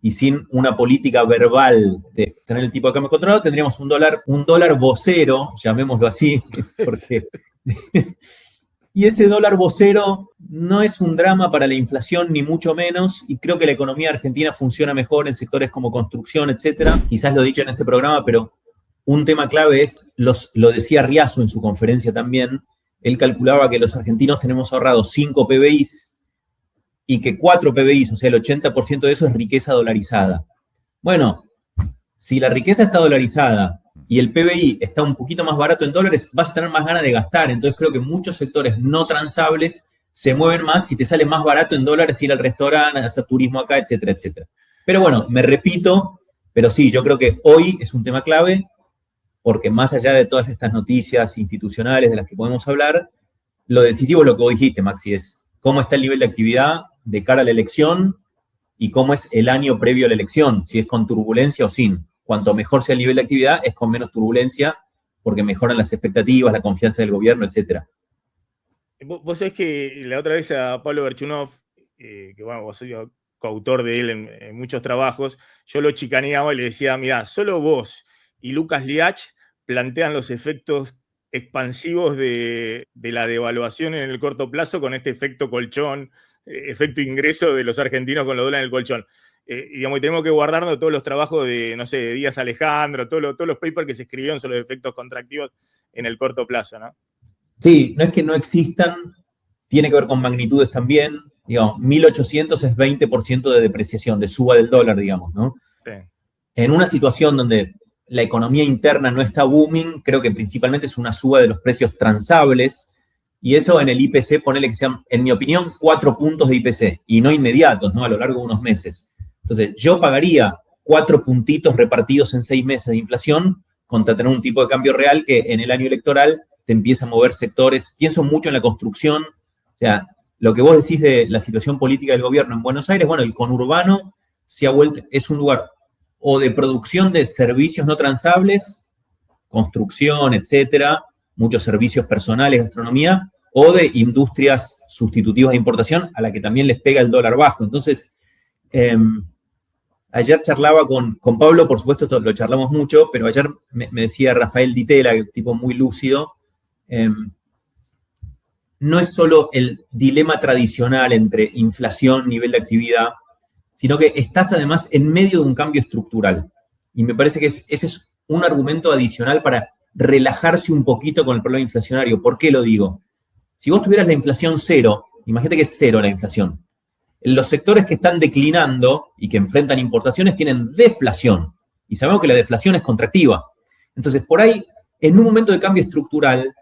y sin una política verbal de tener el tipo de cambio controlado, tendríamos un dólar vocero, llamémoslo así, porque... Y ese dólar vocero no es un drama para la inflación, ni mucho menos, y creo que la economía argentina funciona mejor en sectores como construcción, etcétera. Quizás lo he dicho en este programa, pero un tema clave es, lo decía Riasu en su conferencia también, él calculaba que los argentinos tenemos ahorrados 5 PBIs y que 4 PBIs, o sea, el 80% de eso es riqueza dolarizada. Bueno, si la riqueza está dolarizada y el PBI está un poquito más barato en dólares, vas a tener más ganas de gastar. Entonces creo que muchos sectores no transables se mueven más si te sale más barato en dólares ir al restaurante, hacer turismo acá, etcétera, etcétera. Pero bueno, me repito, pero sí, yo creo que hoy es un tema clave porque más allá de todas estas noticias institucionales de las que podemos hablar, lo decisivo es lo que vos dijiste, Maxi, es cómo está el nivel de actividad de cara a la elección y cómo es el año previo a la elección, si es con turbulencia o sin. Cuanto mejor sea el nivel de actividad, es con menos turbulencia, porque mejoran las expectativas, la confianza del gobierno, etcétera. Vos sabés que la otra vez a Pablo Berchunov, que bueno, vos sois coautor de él en muchos trabajos, yo lo chicaneaba y le decía, mirá, solo vos y Lucas Liach plantean los efectos expansivos de la devaluación en el corto plazo con este efecto colchón, efecto ingreso de los argentinos con los dólares en el colchón. Digamos, y tenemos que guardarnos todos los trabajos de, no sé, de Díaz Alejandro, todos los papers que se escribieron sobre los efectos contractivos en el corto plazo, ¿no? Sí, no es que no existan, tiene que ver con magnitudes también. Digamos, 1800 es 20% de depreciación, de suba del dólar, digamos, ¿no? Sí. En una situación donde la economía interna no está booming, creo que principalmente es una suba de los precios transables, y eso en el IPC, ponele que sean, en mi opinión, 4 puntos de IPC, y no inmediatos, ¿no? A lo largo de unos meses. Entonces, yo pagaría 4 puntitos repartidos en 6 meses de inflación contra tener un tipo de cambio real que en el año electoral te empieza a mover sectores. Pienso mucho en la construcción. O sea, lo que vos decís de la situación política del gobierno en Buenos Aires, bueno, el conurbano se ha vuelto, es un lugar o de producción de servicios no transables, construcción, etcétera, muchos servicios personales, gastronomía, o de industrias sustitutivas de importación a la que también les pega el dólar bajo. Entonces, ayer charlaba con Pablo, por supuesto, esto lo charlamos mucho, pero ayer me decía Rafael Ditela, un tipo muy lúcido, no es solo el dilema tradicional entre inflación, nivel de actividad, sino que estás además en medio de un cambio estructural. Y me parece que ese es un argumento adicional para relajarse un poquito con el problema inflacionario. ¿Por qué lo digo? Si vos tuvieras la inflación cero, imagínate que es cero la inflación. Los sectores que están declinando y que enfrentan importaciones tienen deflación. Y sabemos que la deflación es contractiva. Entonces, por ahí, en un momento de cambio estructural,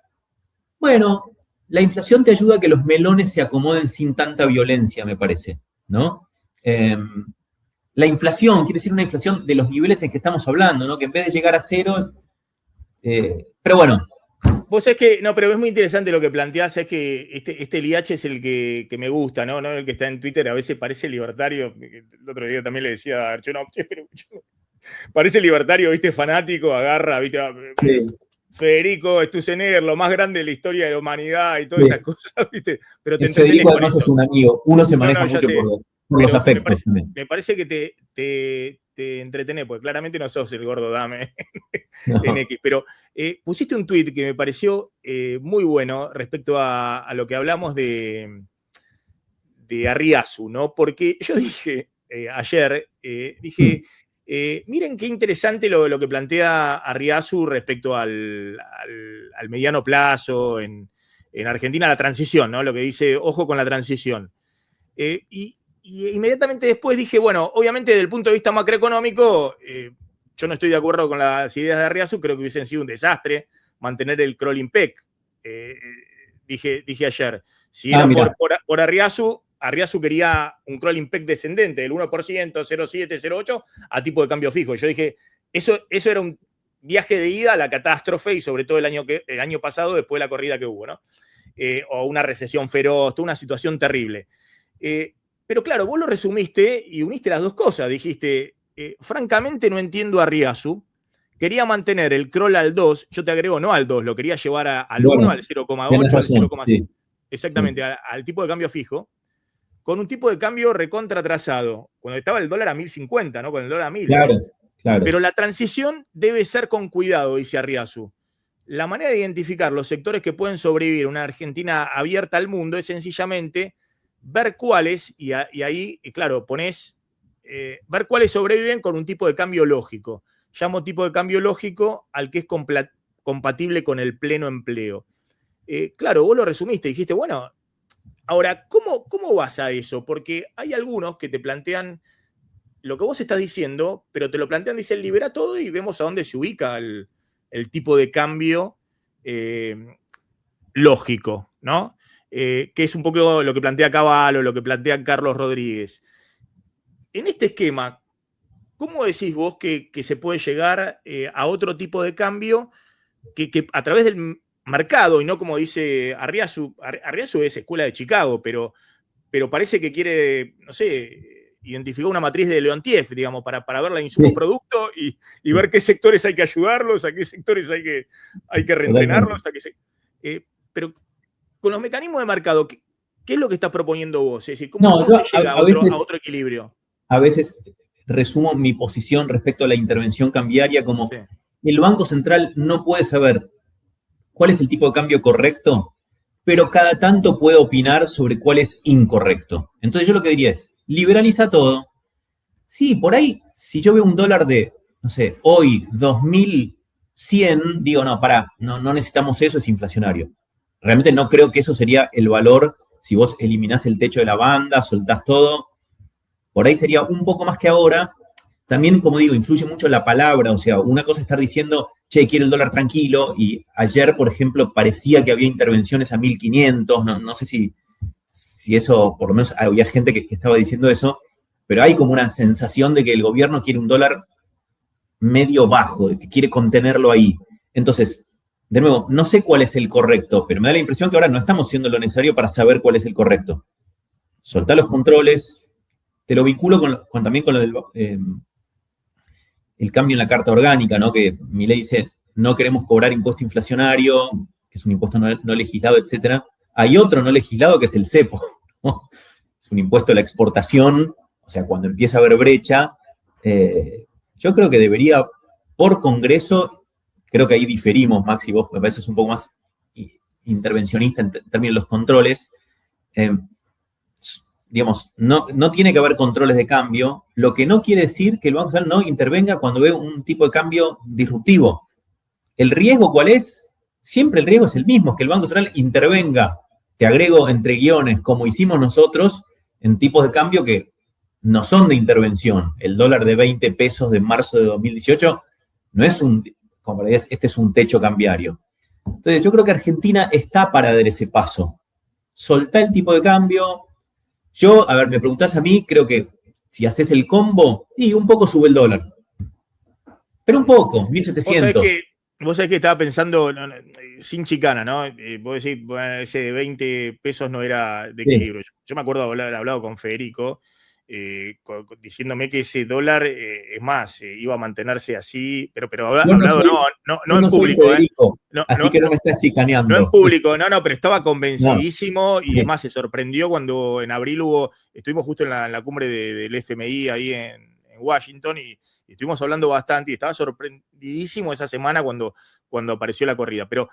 bueno, la inflación te ayuda a que los melones se acomoden sin tanta violencia, me parece, ¿no? La inflación, quiere decir una inflación de los niveles en que estamos hablando, ¿no? Que en vez de llegar a cero, pero bueno. Vos sabés que, no, pero es muy interesante lo que planteás, es que este Liach es el que me gusta, ¿no? El que está en Twitter a veces parece libertario. El otro día también le decía a Archonov, parece libertario, ¿viste? Fanático, agarra, ¿viste? Sí. Federico Sturzenegger, lo más grande de la historia de la humanidad y todas esas cosas, ¿viste? Pero te entretenés. Federico además es un amigo, uno se maneja mucho por los afectos. Me parece que te entretenés, porque claramente no sos el gordo dame en X, pero pusiste un tweet que me pareció muy bueno respecto a lo que hablamos de Arriazu, ¿no? Porque yo dije ayer, miren qué interesante lo que plantea Arriazu respecto al mediano plazo en Argentina, la transición, ¿no? Lo que dice, ojo con la transición. Y inmediatamente después dije, bueno, obviamente desde el punto de vista macroeconómico, yo no estoy de acuerdo con las ideas de Arriazu, creo que hubiesen sido un desastre mantener el crawling peg. Dije ayer, si era por Arriazu quería un crawling peg descendente del 1%, 0,7, 0,8 a tipo de cambio fijo. Yo dije, eso era un viaje de ida a la catástrofe y sobre todo el año pasado después de la corrida que hubo, ¿no? O una recesión feroz, toda una situación terrible. Pero claro, vos lo resumiste y uniste las dos cosas. Dijiste, francamente no entiendo a Arriazu. Quería mantener el crawl al 2, yo te agrego no al 2, lo quería llevar al 1, al 0,8, al 0,5. Sí. Exactamente, sí. Al tipo de cambio fijo. con un tipo de cambio recontra atrasado, cuando estaba el dólar a 1050, ¿no? Con el dólar a 1000. Claro, claro. Pero la transición debe ser con cuidado, dice Arriazu. La manera de identificar los sectores que pueden sobrevivir en una Argentina abierta al mundo es sencillamente ver cuáles, y ahí, claro, pones, ver cuáles sobreviven con un tipo de cambio lógico. Llamo tipo de cambio lógico al que es compatible con el pleno empleo. Claro, vos lo resumiste, dijiste, bueno, ahora, ¿cómo vas a eso? Porque hay algunos que te plantean lo que vos estás diciendo, pero te lo plantean, dicen, libera todo y vemos a dónde se ubica el tipo de cambio lógico, ¿no? Que es un poco lo que plantea Cavallo, lo que plantea Carlos Rodríguez. En este esquema, ¿cómo decís vos que se puede llegar a otro tipo de cambio que a través del mercado, y no como dice Arriazu? Arriazu es escuela de Chicago, pero parece que quiere, no sé, identificar una matriz de Leontief, digamos, para ver la insumo-producto y ver qué sectores hay que ayudarlos, a qué sectores hay que reentrenarlos. Pero con los mecanismos de mercado, ¿qué es lo que estás proponiendo vos? Es decir, ¿cómo se llega a otro equilibrio? A veces resumo mi posición respecto a la intervención cambiaria como el Banco Central no puede saber cuál es el tipo de cambio correcto, pero cada tanto puede opinar sobre cuál es incorrecto. Entonces yo lo que diría es, liberaliza todo. Sí, por ahí, si yo veo un dólar de, no sé, hoy 2100, digo, no, pará, no necesitamos eso, es inflacionario. Realmente no creo que eso sería el valor si vos eliminás el techo de la banda, soltás todo. Por ahí sería un poco más que ahora. También, como digo, influye mucho la palabra. O sea, una cosa es estar diciendo, che, quiero el dólar tranquilo. Y ayer, por ejemplo, parecía que había intervenciones a 1500. No sé si eso, por lo menos había gente que estaba diciendo eso. Pero hay como una sensación de que el gobierno quiere un dólar medio bajo, de que quiere contenerlo ahí. Entonces, de nuevo, no sé cuál es el correcto, pero me da la impresión que ahora no estamos haciendo lo necesario para saber cuál es el correcto. Soltá los controles. Te lo vinculo también con lo del el cambio en la Carta Orgánica, ¿no? Que Milei dice, no queremos cobrar impuesto inflacionario, que es un impuesto no legislado, etc. Hay otro no legislado que es el cepo, ¿no? Es un impuesto a la exportación, o sea, cuando empieza a haber brecha, yo creo que debería, por Congreso, creo que ahí diferimos, Maxi, vos me parece un poco más intervencionista en términos de los controles, digamos, no tiene que haber controles de cambio, lo que no quiere decir que el Banco Central no intervenga cuando ve un tipo de cambio disruptivo. ¿El riesgo cuál es? Siempre el riesgo es el mismo, que el Banco Central intervenga, te agrego entre guiones, como hicimos nosotros, en tipos de cambio que no son de intervención. El dólar de 20 pesos de marzo de 2018 no es como le dices, este es un techo cambiario. Entonces yo creo que Argentina está para dar ese paso. Soltá el tipo de cambio. Yo, a ver, me preguntás a mí, creo que si haces el combo, y un poco sube el dólar. Pero un poco, 1700. Vos sabés que estaba pensando, sin chicana, ¿no? Vos decís, bueno, ese de 20 pesos no era de equilibrio. Sí. Yo me acuerdo de haber hablado con Federico, diciéndome que ese dólar, es más, iba a mantenerse así, pero hablado no en público. Federico, así que no me estás chicaneando. No en público, pero estaba convencidísimo y además se sorprendió cuando en abril estuvimos justo en la cumbre del FMI ahí en Washington y estuvimos hablando bastante y estaba sorprendidísimo esa semana cuando apareció la corrida. Pero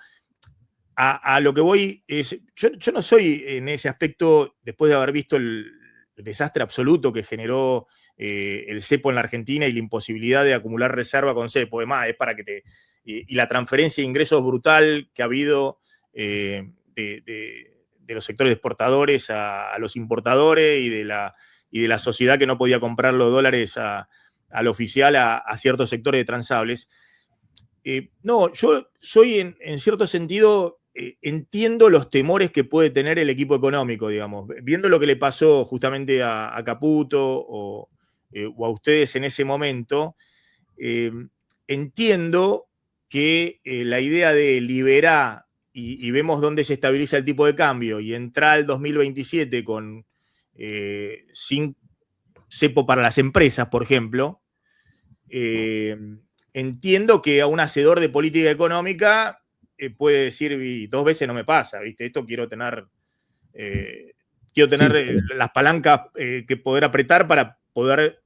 a lo que voy es, yo no soy en ese aspecto, después de haber visto el desastre absoluto que generó el cepo en la Argentina y la imposibilidad de acumular reserva con cepo, además es para que y la transferencia de ingresos brutal que ha habido de los sectores exportadores a los importadores y de la sociedad que no podía comprar los dólares al oficial a ciertos sectores de transables. No, yo soy en cierto sentido, entiendo los temores que puede tener el equipo económico, digamos. Viendo lo que le pasó justamente a Caputo o a ustedes en ese momento, entiendo que la idea de liberar y vemos dónde se estabiliza el tipo de cambio y entrar al 2027 sin cepo para las empresas, por ejemplo, entiendo que a un hacedor de política económica puede decir, 2 veces no me pasa, ¿viste? Esto quiero tener quiero tener las palancas que poder apretar para poder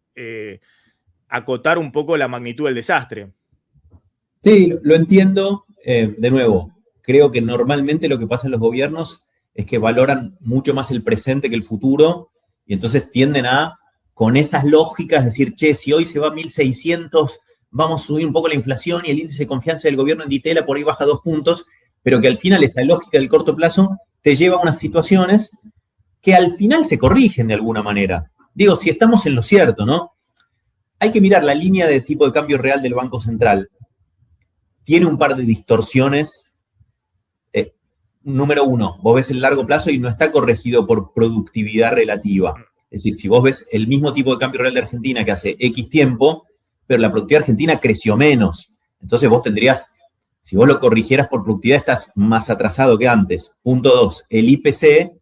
acotar un poco la magnitud del desastre. Sí, lo entiendo. De nuevo, creo que normalmente lo que pasa en los gobiernos es que valoran mucho más el presente que el futuro y entonces tienden a, con esas lógicas, decir, che, si hoy se va a 1.600, vamos a subir un poco la inflación y el índice de confianza del gobierno en Ditela por ahí baja 2 puntos, pero que al final esa lógica del corto plazo te lleva a unas situaciones que al final se corrigen de alguna manera. Digo, si estamos en lo cierto, ¿no? Hay que mirar la línea de tipo de cambio real del Banco Central. Tiene un par de distorsiones. Número uno, vos ves el largo plazo y no está corregido por productividad relativa. Es decir, si vos ves el mismo tipo de cambio real de Argentina que hace X tiempo, pero la productividad argentina creció menos. Entonces vos tendrías, si vos lo corrigieras por productividad, estás más atrasado que antes. Punto 2, el IPC,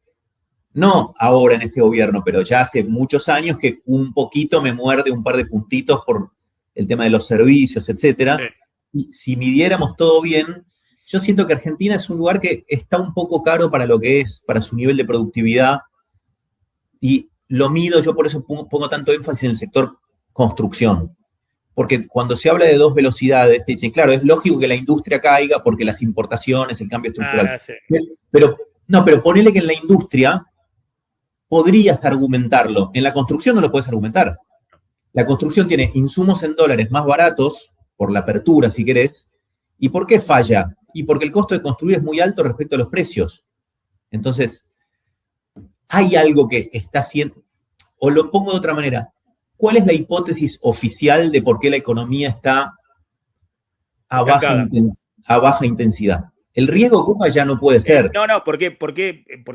no ahora en este gobierno, pero ya hace muchos años que un poquito me muerde un par de puntitos por el tema de los servicios, etcétera. Sí. Si midiéramos todo bien, yo siento que Argentina es un lugar que está un poco caro para lo que es, para su nivel de productividad, y lo mido, yo por eso pongo tanto énfasis en el sector construcción, porque cuando se habla de 2 velocidades, te dicen, claro, es lógico que la industria caiga porque las importaciones, el cambio estructural. Sí. Pero ponele que en la industria podrías argumentarlo, en la construcción no lo puedes argumentar. La construcción tiene insumos en dólares más baratos, por la apertura, si querés. ¿Y por qué falla? Y porque el costo de construir es muy alto respecto a los precios. Entonces, hay algo que está haciendo, o lo pongo de otra manera, ¿cuál es la hipótesis oficial de por qué la economía está a baja intensidad? El riesgo Cuca ya no puede ser. ¿Por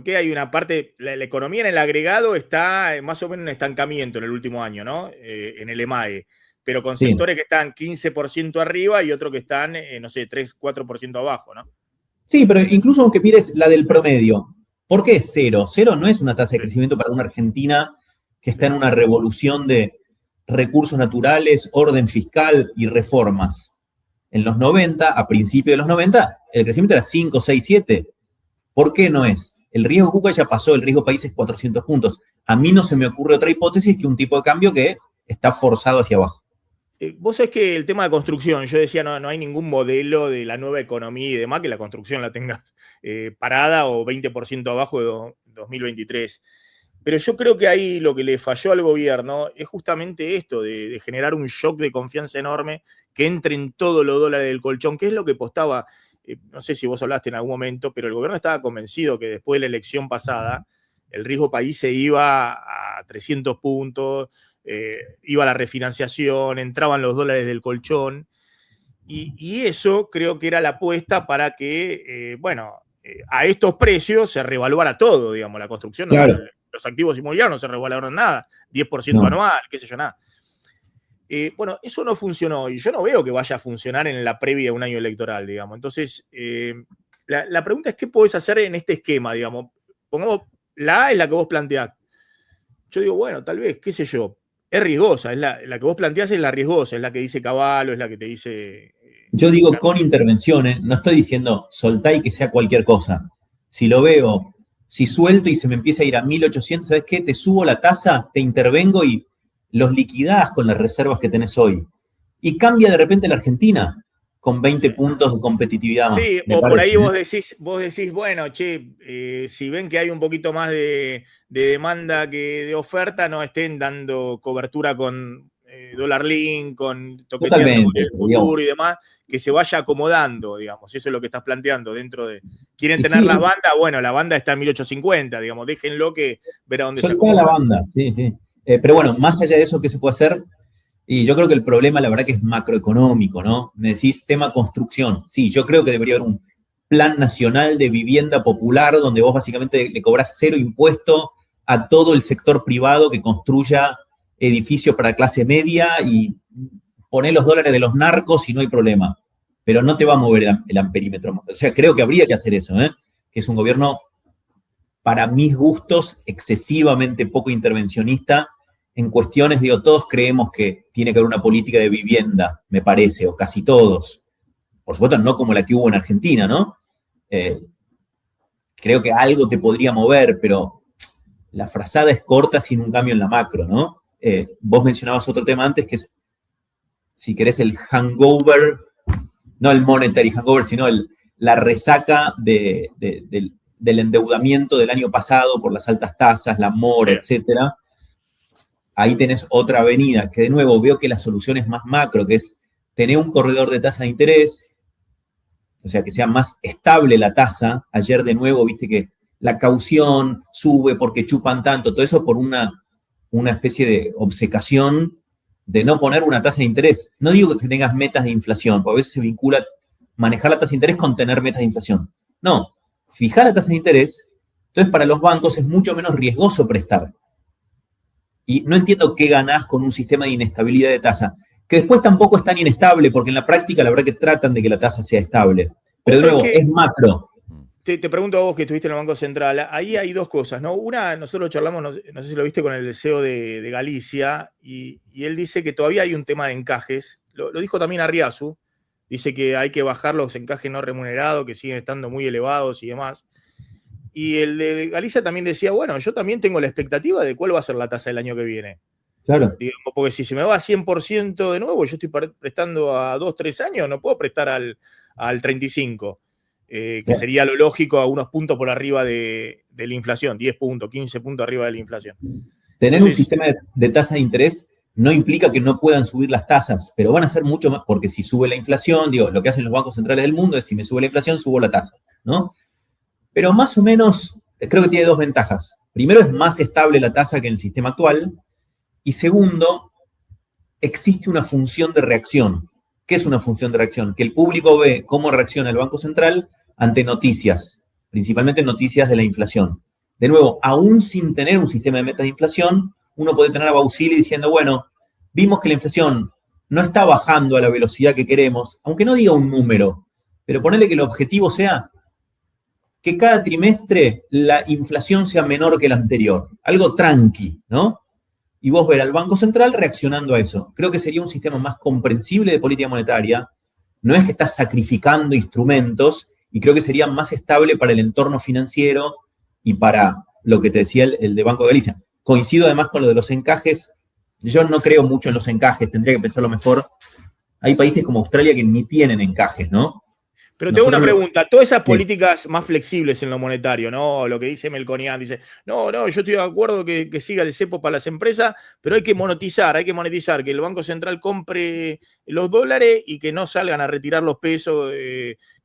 qué hay una parte, la economía en el agregado está más o menos en estancamiento en el último año, ¿no? En el EMAE. Pero con sectores que están 15% arriba y otros que están, no sé, 3, 4% abajo, ¿no? Sí, pero incluso aunque mires la del promedio, ¿por qué es 0? 0 no es una tasa de crecimiento para una Argentina que está en una revolución de recursos naturales, orden fiscal y reformas. En los 90, a principios de los 90, el crecimiento era 5, 6, 7. ¿Por qué no es? El riesgo Cuca ya pasó, el riesgo país es 400 puntos. A mí no se me ocurre otra hipótesis que un tipo de cambio que está forzado hacia abajo. Vos sabés que el tema de construcción, yo decía, no hay ningún modelo de la nueva economía y demás que la construcción la tengas parada o 20% abajo de 2023. Pero yo creo que ahí lo que le falló al gobierno es justamente esto, de generar un shock de confianza enorme que entre en todos los dólares del colchón, que es lo que postaba, no sé si vos hablaste en algún momento, pero el gobierno estaba convencido que después de la elección pasada, el riesgo país se iba a 300 puntos, iba la refinanciación, entraban los dólares del colchón, y eso creo que era la apuesta para que, a estos precios se revaluara todo, digamos, la construcción, claro. Los activos inmobiliarios no se revaluaron nada, 10% anual, qué sé yo, nada. Eso no funcionó, y yo no veo que vaya a funcionar en la previa de un año electoral, digamos. Entonces, la pregunta es, ¿qué podés hacer en este esquema, digamos? Pongamos, la A es la que vos planteás. Yo digo, bueno, tal vez, qué sé yo, es riesgosa, es la que vos planteás es la riesgosa, es la que dice Cavallo, es la que te dice... Yo digo con intervenciones, no estoy diciendo soltá y que sea cualquier cosa. Si lo veo, si suelto y se me empieza a ir a 1.800, ¿sabes qué? Te subo la tasa, te intervengo y los liquidás con las reservas que tenés hoy. Y cambia de repente la Argentina con 20 puntos de competitividad más. Sí, o por ahí vos decís, bueno, che, si ven que hay un poquito más de demanda que de oferta, no estén dando cobertura con dólar link, con toqueteando con el futuro y demás, que se vaya acomodando, digamos. Eso es lo que estás planteando dentro de... ¿Quieren tener las bandas? Bueno, la banda está en 1850, digamos. Déjenlo que verá dónde se acomoda. La banda, sí. Pero bueno, más allá de eso, ¿qué se puede hacer? Y yo creo que el problema, la verdad, que es macroeconómico, ¿no? Me decís tema construcción. Sí, yo creo que debería haber un plan nacional de vivienda popular donde vos básicamente le cobrás 0 impuesto a todo el sector privado que construya edificios para clase media y poner los dólares de los narcos y no hay problema. Pero no te va a mover el amperímetro. O sea, creo que habría que hacer eso, que es un gobierno, para mis gustos, excesivamente poco intervencionista en cuestiones, digo, todos creemos que tiene que haber una política de vivienda, me parece, o casi todos. Por supuesto, no como la que hubo en Argentina, ¿no? Creo que algo te podría mover, pero la frazada es corta sin un cambio en la macro, ¿no? Vos mencionabas otro tema antes que es, si querés, el hangover, no el monetary hangover, sino la resaca del endeudamiento del año pasado por las altas tasas, la mora, etcétera. Ahí tenés otra avenida, que de nuevo veo que la solución es más macro, que es tener un corredor de tasa de interés, o sea, que sea más estable la tasa. Ayer de nuevo viste que la caución sube porque chupan tanto, todo eso por una especie de obcecación de no poner una tasa de interés. No digo que tengas metas de inflación, porque a veces se vincula manejar la tasa de interés con tener metas de inflación. No, fijar la tasa de interés, entonces para los bancos es mucho menos riesgoso prestar. Y no entiendo qué ganás con un sistema de inestabilidad de tasa, que después tampoco es tan inestable, porque en la práctica la verdad que tratan de que la tasa sea estable. Pero de nuevo, es macro. Te pregunto a vos que estuviste en el Banco Central, ahí hay dos cosas, ¿no? Una, nosotros charlamos, no sé si lo viste con el CEO de Galicia, y él dice que todavía hay un tema de encajes. Lo dijo también Arriazu, dice que hay que bajar los encajes no remunerados, que siguen estando muy elevados y demás. Y el de Galicia también decía, bueno, yo también tengo la expectativa de cuál va a ser la tasa del año que viene. Claro. Digamos, porque si se me va a 100% de nuevo, yo estoy prestando a 2, 3 años, no puedo prestar al 35%, que sería lo lógico a unos puntos por arriba de la inflación, 10 puntos, 15 puntos arriba de la inflación. Tener un sistema de tasa de interés no implica que no puedan subir las tasas, pero van a ser mucho más, porque si sube la inflación, digo, lo que hacen los bancos centrales del mundo es si me sube la inflación, subo la tasa, ¿no? Pero más o menos, creo que tiene dos ventajas. Primero, es más estable la tasa que en el sistema actual. Y segundo, existe una función de reacción. ¿Qué es una función de reacción? Que el público ve cómo reacciona el Banco Central ante noticias, principalmente noticias de la inflación. De nuevo, aún sin tener un sistema de metas de inflación, uno puede tener a Bausili diciendo, bueno, vimos que la inflación no está bajando a la velocidad que queremos, aunque no diga un número, pero ponerle que el objetivo sea que cada trimestre la inflación sea menor que la anterior. Algo tranqui, ¿no? Y vos ver al Banco Central reaccionando a eso. Creo que sería un sistema más comprensible de política monetaria. No es que estás sacrificando instrumentos, y creo que sería más estable para el entorno financiero y para lo que te decía el de Banco de Galicia. Coincido además con lo de los encajes. Yo no creo mucho en los encajes, tendría que pensarlo mejor. Hay países como Australia que ni tienen encajes, ¿no? Pero tengo una pregunta, todas esas políticas más flexibles en lo monetario, ¿no? Lo que dice Melconian, dice, no, yo estoy de acuerdo que siga el cepo para las empresas, pero hay que monetizar, que el Banco Central compre los dólares y que no salgan a retirar los pesos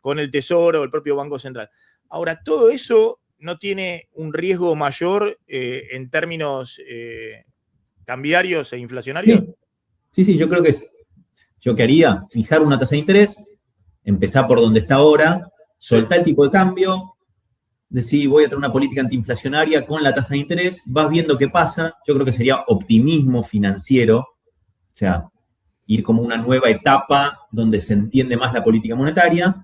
con el Tesoro o el propio Banco Central. Ahora, todo eso no tiene un riesgo mayor en términos cambiarios e inflacionarios. Sí, yo creo que yo quería fijar una tasa de interés, empezar por donde está ahora, soltar el tipo de cambio, decir voy a tener una política antiinflacionaria con la tasa de interés, vas viendo qué pasa. Yo creo que sería optimismo financiero, o sea, ir como una nueva etapa donde se entiende más la política monetaria,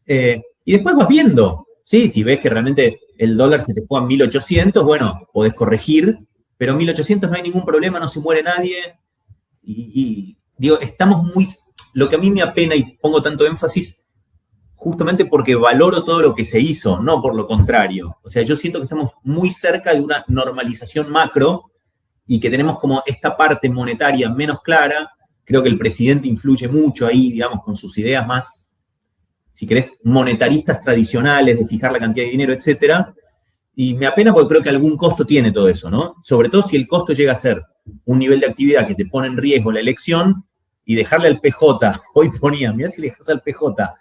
y después vas viendo, ¿sí? Si ves que realmente el dólar se te fue a 1800, bueno, podés corregir, pero 1800 no hay ningún problema, no se muere nadie, y digo, estamos muy... Lo que a mí me apena y pongo tanto énfasis, justamente porque valoro todo lo que se hizo, no por lo contrario. O sea, yo siento que estamos muy cerca de una normalización macro y que tenemos como esta parte monetaria menos clara. Creo que el presidente influye mucho ahí, digamos, con sus ideas más, si querés, monetaristas tradicionales de fijar la cantidad de dinero, etcétera. Y me apena porque creo que algún costo tiene todo eso, ¿no? Sobre todo si el costo llega a ser un nivel de actividad que te pone en riesgo la elección. Y dejarle al PJ, hoy ponía, mirá si le dejas al PJ,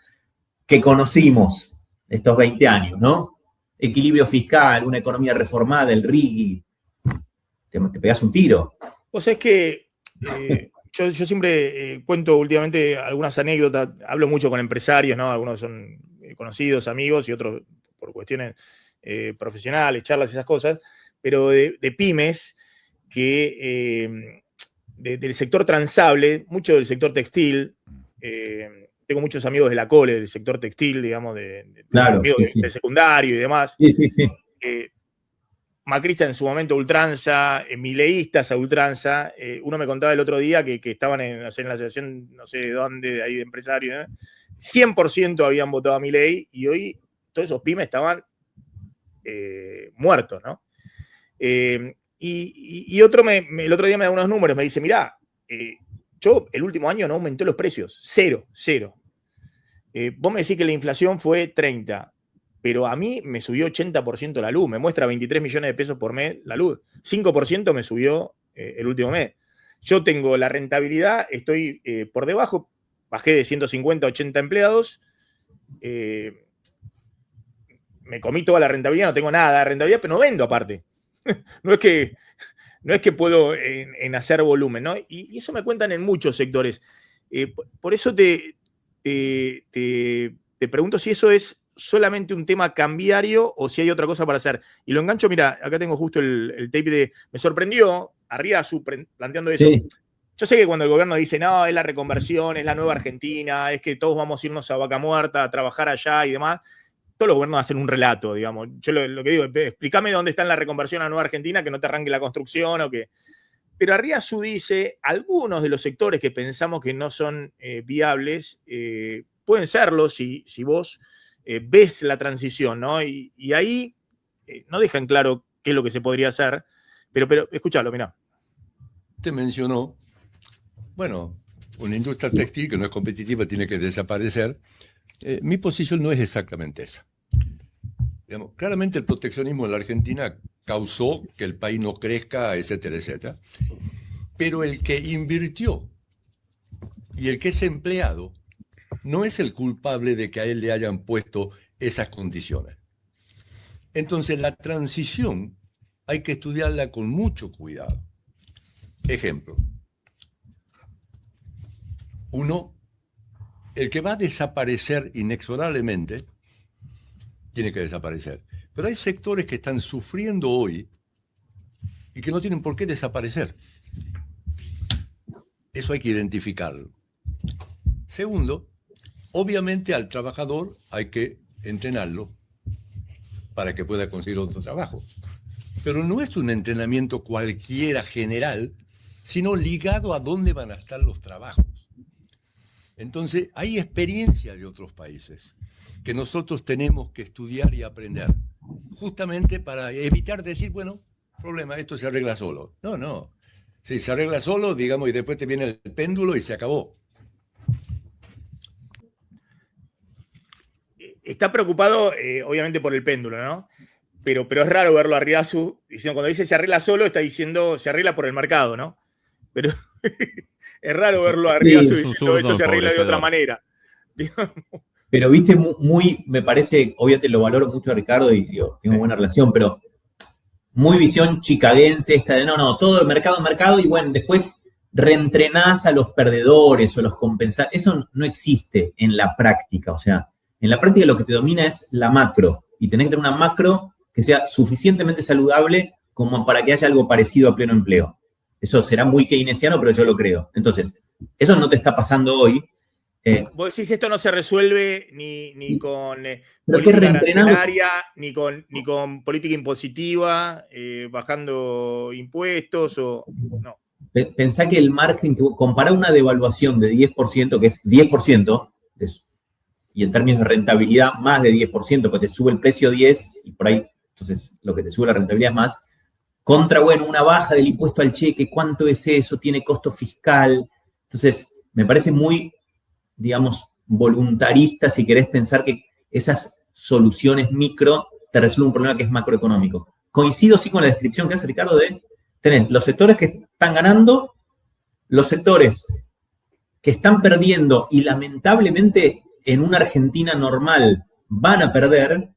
que conocimos estos 20 años, ¿no? Equilibrio fiscal, una economía reformada, el RIGI, te pegas un tiro. O sea, es que yo siempre cuento últimamente algunas anécdotas, hablo mucho con empresarios, ¿no? Algunos son conocidos, amigos, y otros por cuestiones profesionales, charlas y esas cosas, pero de pymes que... del sector transable, mucho del sector textil. Tengo muchos amigos de la Cole, del sector textil, digamos, claro, de secundario y demás. Sí. Macrista en su momento ultranza, mileístas a ultranza. Uno me contaba el otro día que estaban en la asociación, no sé de dónde, de ahí de empresarios, 100% habían votado a Milei y hoy todos esos pymes estaban muertos, ¿no? Y otro el otro día me da unos números, me dice, mirá, yo el último año no aumenté los precios, cero. Vos me decís que la inflación fue 30, pero a mí me subió 80% la luz, me muestra 23 millones de pesos por mes la luz, 5% me subió el último mes. Yo tengo la rentabilidad, estoy por debajo, bajé de 150 a 80 empleados, me comí toda la rentabilidad, no tengo nada de rentabilidad, pero no vendo aparte. No es que puedo en hacer volumen, ¿no? Y eso me cuentan en muchos sectores. Por eso te pregunto si eso es solamente un tema cambiario o si hay otra cosa para hacer. Y lo engancho, mira, acá tengo justo el tape de... Me sorprendió Arriazu planteando eso. Sí. Yo sé que cuando el gobierno dice, no, es la reconversión, es la nueva Argentina, es que todos vamos a irnos a Vaca Muerta, a trabajar allá y demás, todos los gobiernos hacen un relato, digamos. Yo lo que digo, explícame dónde está en la reconversión a la nueva Argentina, que no te arranque la construcción o que... Pero Arriazu dice, algunos de los sectores que pensamos que no son viables, pueden serlo si vos ves la transición, ¿no? Y ahí no dejan claro qué es lo que se podría hacer, pero escúchalo, mirá. Usted mencionó, bueno, una industria textil que no es competitiva tiene que desaparecer. Mi posición no es exactamente esa. Digamos, claramente el proteccionismo en la Argentina causó que el país no crezca, etcétera, etcétera. Pero el que invirtió y el que es empleado no es el culpable de que a él le hayan puesto esas condiciones. Entonces, la transición hay que estudiarla con mucho cuidado. Ejemplo. Uno, el que va a desaparecer inexorablemente, tiene que desaparecer. Pero hay sectores que están sufriendo hoy y que no tienen por qué desaparecer. Eso hay que identificarlo. Segundo, obviamente al trabajador hay que entrenarlo para que pueda conseguir otro trabajo. Pero no es un entrenamiento cualquiera general, sino ligado a dónde van a estar los trabajos. Entonces, hay experiencia de otros países que nosotros tenemos que estudiar y aprender, justamente para evitar decir, bueno, problema, esto se arregla solo. No. Si se arregla solo, digamos, y después te viene el péndulo y se acabó. Está preocupado, obviamente, por el péndulo, ¿no? Pero es raro verlo a Arriazu diciendo, cuando dice se arregla solo, está diciendo se arregla por el mercado, ¿no? Pero es raro verlo a Arriazu diciendo esto se arregla de otra manera. Pero viste, me parece, obviamente lo valoro mucho a Ricardo y tengo buena relación, pero muy visión chicaguense esta de no, todo el mercado y bueno, después reentrenás a los perdedores o los compensás. Eso no existe en la práctica, o sea, en la práctica lo que te domina es la macro y tenés que tener una macro que sea suficientemente saludable como para que haya algo parecido a pleno empleo. Eso será muy keynesiano, pero yo lo creo. Entonces, eso no te está pasando hoy. Vos decís, esto no se resuelve ni con política arancelaria, ni con política impositiva, bajando impuestos o no. Pensá que el margen, compará una devaluación de 10%, que es 10%, y en términos de rentabilidad más de 10%, porque te sube el precio 10 y por ahí, entonces lo que te sube la rentabilidad es más, contra, bueno, una baja del impuesto al cheque, ¿cuánto es eso? Tiene costo fiscal. Entonces, me parece muy, digamos, voluntarista si querés pensar que esas soluciones micro te resuelven un problema que es macroeconómico. Coincido sí con la descripción que hace Ricardo de tener los sectores que están ganando, los sectores que están perdiendo y lamentablemente en una Argentina normal van a perder,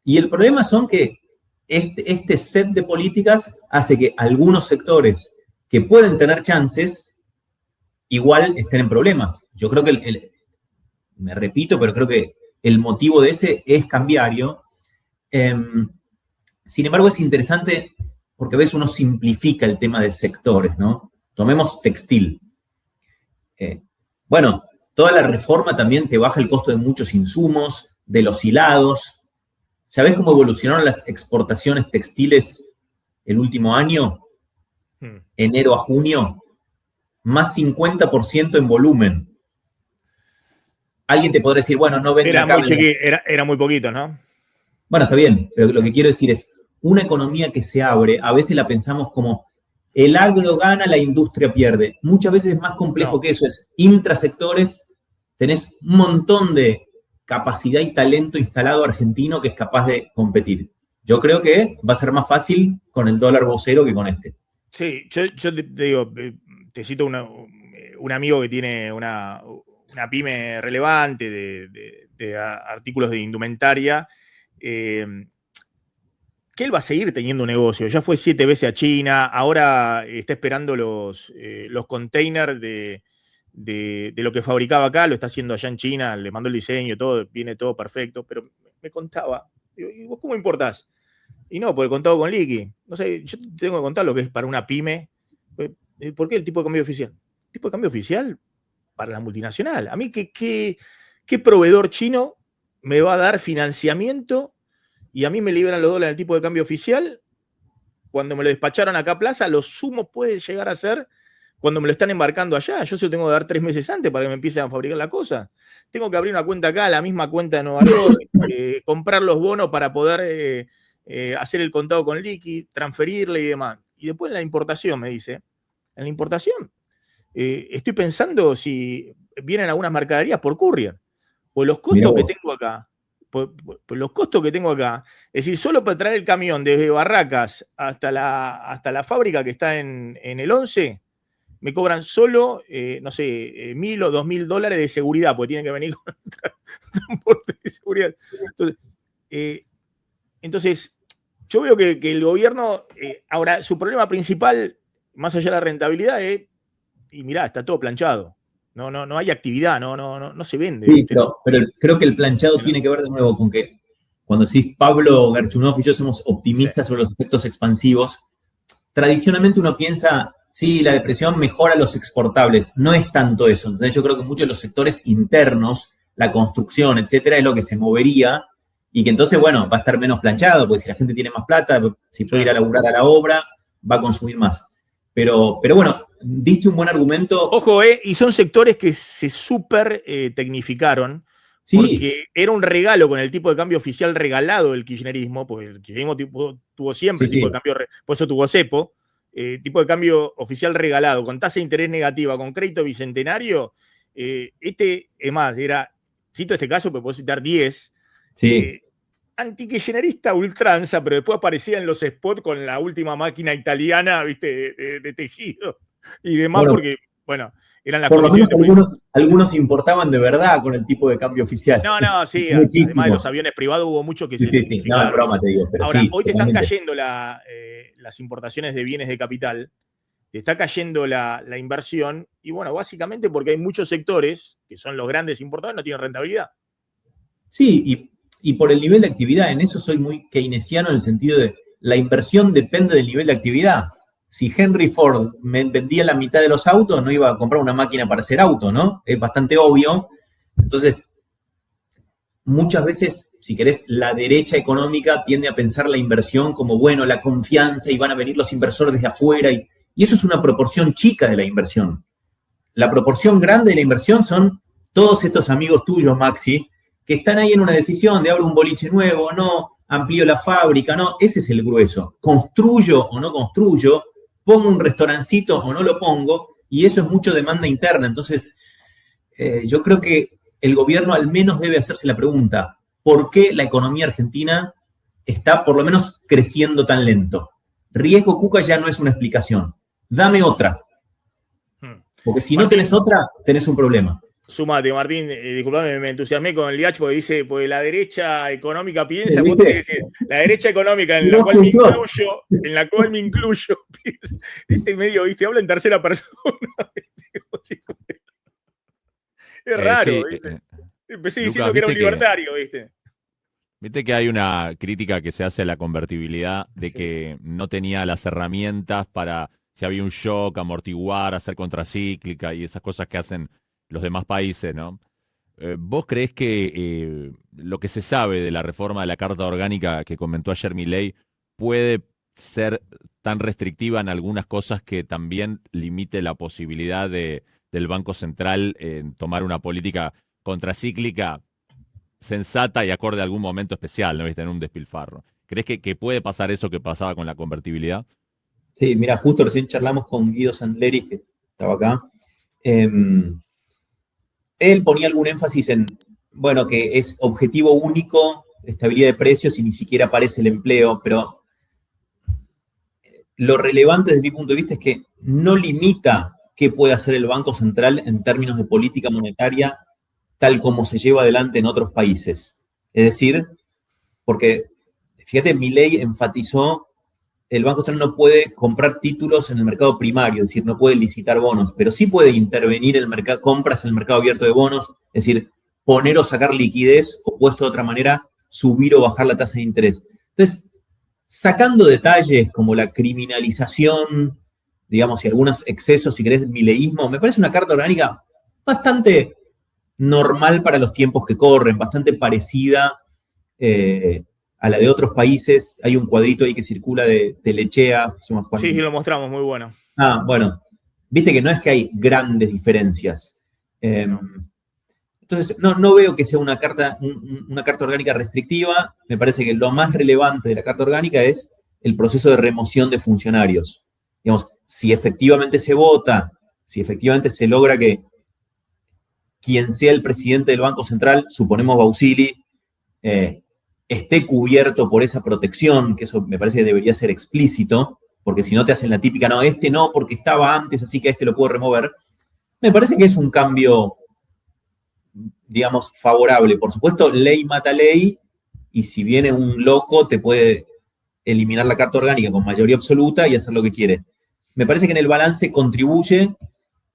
y el problema son que este set de políticas hace que algunos sectores que pueden tener chances igual estén en problemas. Yo creo que, me repito, pero creo que el motivo de ese es cambiario. Sin embargo, es interesante porque a veces uno simplifica el tema de sectores, ¿no? Tomemos textil. Bueno, toda la reforma también te baja el costo de muchos insumos, de los hilados. ¿Sabés cómo evolucionaron las exportaciones textiles el último año? Enero a junio, más 50% en volumen. Alguien te podrá decir, bueno, no vende era muy poquito, ¿no? Bueno, está bien, pero lo que quiero decir es, una economía que se abre, a veces la pensamos como el agro gana, la industria pierde. Muchas veces es más complejo que eso, es intrasectores, tenés un montón de capacidad y talento instalado argentino que es capaz de competir. Yo creo que va a ser más fácil con el dólar vocero que con este. Sí, yo te digo, te cito un amigo que tiene una pyme relevante de artículos de indumentaria, que él va a seguir teniendo un negocio. Ya fue 7 veces a China, ahora está esperando los containers de lo que fabricaba acá, lo está haciendo allá en China, le mandó el diseño, todo, viene todo perfecto, pero me contaba, ¿y vos cómo importás? Y no, porque contado con liqui. No sé, yo tengo que contar lo que es para una pyme. ¿Por qué el tipo de cambio oficial? El tipo de cambio oficial para la multinacional. A mí, ¿qué proveedor chino me va a dar financiamiento y a mí me liberan los dólares del tipo de cambio oficial? Cuando me lo despacharon acá a Plaza, lo sumo puede llegar a ser cuando me lo están embarcando allá. Yo se lo tengo que dar 3 meses antes para que me empiecen a fabricar la cosa. Tengo que abrir una cuenta acá, la misma cuenta de Nueva York, comprar los bonos para poder hacer el contado con liqui, transferirle y demás. Y después en la importación, me dice, en la importación, estoy pensando si vienen algunas mercaderías por courier, pues los costos que tengo acá, los costos que tengo acá, es decir, solo para traer el camión desde Barracas hasta la fábrica que está en el 11, me cobran solo, no sé, $1.000 o $2.000 de seguridad, porque tienen que venir con transporte de seguridad. Entonces, yo veo que el gobierno, ahora, su problema principal, más allá de la rentabilidad, es, y mirá, está todo planchado. No hay actividad, no se vende. Sí, pero creo que el planchado tiene que ver de nuevo con que cuando decís Pablo Garchunov y yo somos optimistas sobre los efectos expansivos, tradicionalmente uno piensa, sí, la depresión mejora los exportables. No es tanto eso. Entonces yo creo que muchos de los sectores internos, la construcción, etcétera, es lo que se movería y que entonces, bueno, va a estar menos planchado, porque si la gente tiene más plata, si puede ir a laburar a la obra, va a consumir más. Pero bueno, diste un buen argumento. Ojo, y son sectores que se súper tecnificaron, sí, porque era un regalo con el tipo de cambio oficial regalado del kirchnerismo, porque el kirchnerismo tuvo siempre tipo de cambio, por eso tuvo cepo, tipo de cambio oficial regalado, con tasa de interés negativa, con crédito bicentenario. Es más, cito este caso, pero puedo citar 10. Sí. Antikirchnerista ultranza, pero después aparecía en los spots con la última máquina italiana, ¿viste? De tejido y demás, bueno, porque, bueno, eran las por lo menos algunos importaban de verdad con el tipo de cambio oficial. Sí, además de los aviones privados hubo mucho que se sí, no, es broma, te digo. Pero ahora, sí, hoy te están cayendo las importaciones de bienes de capital, te está cayendo la inversión, y bueno, básicamente porque hay muchos sectores que son los grandes importadores, no tienen rentabilidad. Sí, y por el nivel de actividad, en eso soy muy keynesiano en el sentido de la inversión depende del nivel de actividad. Si Henry Ford me vendía la mitad de los autos, no iba a comprar una máquina para hacer auto, ¿no? Es bastante obvio. Entonces, muchas veces, si querés, la derecha económica tiende a pensar la inversión como, bueno, la confianza y van a venir los inversores desde afuera. Y eso es una proporción chica de la inversión. La proporción grande de la inversión son todos estos amigos tuyos, Maxi, que están ahí en una decisión de abro un boliche nuevo, no, amplío la fábrica, no, ese es el grueso. Construyo o no construyo, pongo un restaurancito o no lo pongo, y eso es mucho demanda interna. Entonces, yo creo que el gobierno al menos debe hacerse la pregunta, ¿por qué la economía argentina está por lo menos creciendo tan lento? Riesgo Cuca ya no es una explicación. Dame otra. Porque si no tenés otra, tenés un problema. Sumate, Martín, disculpame, me entusiasmé con el Liach porque dice, pues la derecha económica piensa, vos tenés que decir, la derecha económica en la cual me incluyo, este medio, viste, habla en tercera persona. Es raro, sí, ¿viste? Empecé diciendo que era un libertario, ¿viste? Viste que hay una crítica que se hace a la convertibilidad de que no tenía las herramientas para, si había un shock, amortiguar, hacer contracíclica y esas cosas que hacen los demás países, ¿no? ¿Vos creés que lo que se sabe de la reforma de la Carta Orgánica que comentó ayer Milei puede ser tan restrictiva en algunas cosas que también limite la posibilidad del Banco Central en tomar una política contracíclica sensata y acorde a algún momento especial, ¿no? ¿Viste? En un despilfarro. ¿Crees que puede pasar eso que pasaba con la convertibilidad? Sí, mira, justo recién charlamos con Guido Sandleri, que estaba acá. Él ponía algún énfasis en, bueno, que es objetivo único, estabilidad de precios y ni siquiera aparece el empleo, pero lo relevante desde mi punto de vista es que no limita qué puede hacer el Banco Central en términos de política monetaria tal como se lleva adelante en otros países. Es decir, porque, fíjate, Milei enfatizó, el Banco Central no puede comprar títulos en el mercado primario, es decir, no puede licitar bonos, pero sí puede intervenir en el mercado, compras en el mercado abierto de bonos, es decir, poner o sacar liquidez, o puesto de otra manera, subir o bajar la tasa de interés. Entonces, sacando detalles como la criminalización, digamos, y algunos excesos, si querés, mileísmo, me parece una carta orgánica bastante normal para los tiempos que corren, bastante parecida a la de otros países. Hay un cuadrito ahí que circula de Telechea. Sí, lo mostramos, muy bueno. Ah, bueno, viste que no es que hay grandes diferencias. Entonces, no veo que sea una carta orgánica restrictiva. Me parece que lo más relevante de la carta orgánica es el proceso de remoción de funcionarios. Digamos, si efectivamente se vota, si efectivamente se logra que quien sea el presidente del Banco Central, suponemos Bausili, esté cubierto por esa protección, que eso me parece que debería ser explícito, porque si no te hacen la típica, no, este no, porque estaba antes, así que este lo puedo remover. Me parece que es un cambio, digamos, favorable. Por supuesto, ley mata ley, y si viene un loco, te puede eliminar la carta orgánica con mayoría absoluta y hacer lo que quiere. Me parece que en el balance contribuye,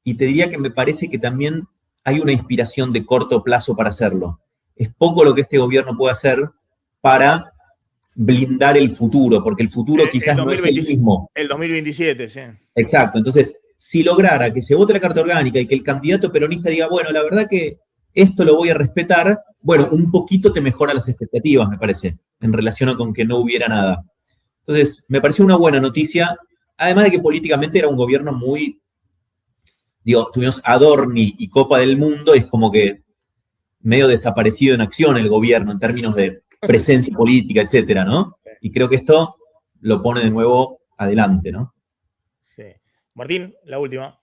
y te diría que me parece que también hay una inspiración de corto plazo para hacerlo. Es poco lo que este gobierno puede hacer para blindar el futuro, porque el futuro quizás no es el mismo. El 2027, sí. Exacto. Entonces, si lograra que se vote la carta orgánica y que el candidato peronista diga, bueno, la verdad que esto lo voy a respetar, bueno, un poquito te mejora las expectativas, me parece, en relación con que no hubiera nada. Entonces, me pareció una buena noticia, además de que políticamente era un gobierno muy, digo, tuvimos Adorni y Copa del Mundo, y es como que medio desaparecido en acción el gobierno en términos de presencia política, etcétera, ¿no? Y creo que esto lo pone de nuevo adelante, ¿no? Sí. Martín, la última.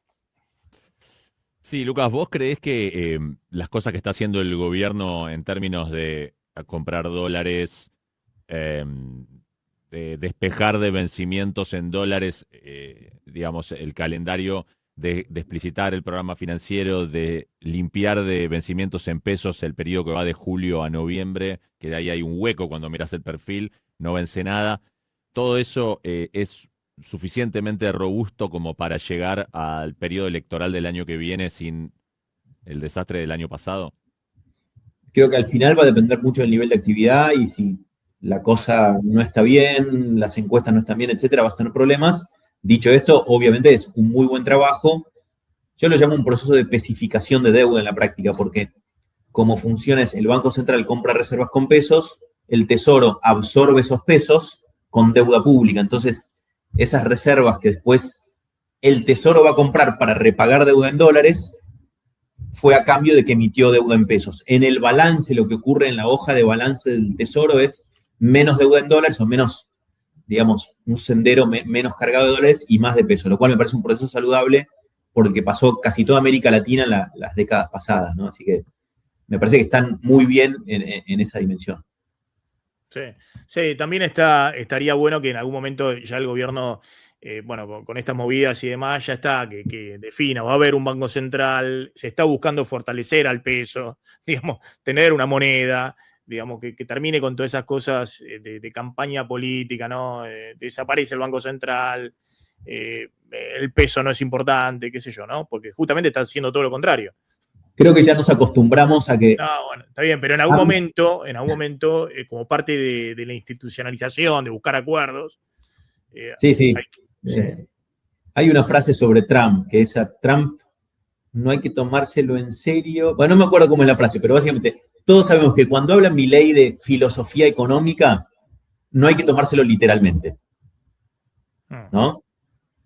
Sí, Lucas, ¿vos creés que las cosas que está haciendo el gobierno en términos de comprar dólares, de despejar de vencimientos en dólares, digamos, el calendario de explicitar el programa financiero, de limpiar de vencimientos en pesos el periodo que va de julio a noviembre, que de ahí hay un hueco cuando miras el perfil, no vence nada? ¿Todo eso es suficientemente robusto como para llegar al periodo electoral del año que viene sin el desastre del año pasado? Creo que al final va a depender mucho del nivel de actividad, y si la cosa no está bien, las encuestas no están bien, etcétera, vas a tener problemas. Dicho esto, obviamente es un muy buen trabajo. Yo lo llamo un proceso de especificación de deuda en la práctica, porque como funciona es el Banco Central compra reservas con pesos, el Tesoro absorbe esos pesos con deuda pública. Entonces, esas reservas que después el Tesoro va a comprar para repagar deuda en dólares, fue a cambio de que emitió deuda en pesos. En el balance, lo que ocurre en la hoja de balance del Tesoro es menos deuda en dólares, o menos, digamos, un sendero menos cargado de dólares y más de peso, lo cual me parece un proceso saludable por el que pasó casi toda América Latina en las décadas pasadas, ¿no? Así que me parece que están muy bien en esa dimensión. Sí, sí, también estaría bueno que en algún momento ya el gobierno, bueno, con estas movidas y demás, ya está, que defina, va a haber un banco central, se está buscando fortalecer al peso, digamos, tener una moneda, digamos, que termine con todas esas cosas de campaña política, ¿no? Desaparece el Banco Central, el peso no es importante, qué sé yo, ¿no? Porque justamente está haciendo todo lo contrario. Creo que ya nos acostumbramos a que... No, bueno, está bien, pero en algún momento, como parte de la institucionalización, de buscar acuerdos... Sí. Hay una frase sobre Trump, que es a Trump no hay que tomárselo en serio. Bueno, no me acuerdo cómo es la frase, pero básicamente todos sabemos que cuando habla Milei de filosofía económica, no hay que tomárselo literalmente, ¿no?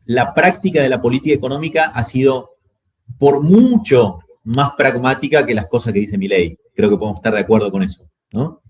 La práctica de la política económica ha sido por mucho más pragmática que las cosas que dice Milei. Creo que podemos estar de acuerdo con eso, ¿no?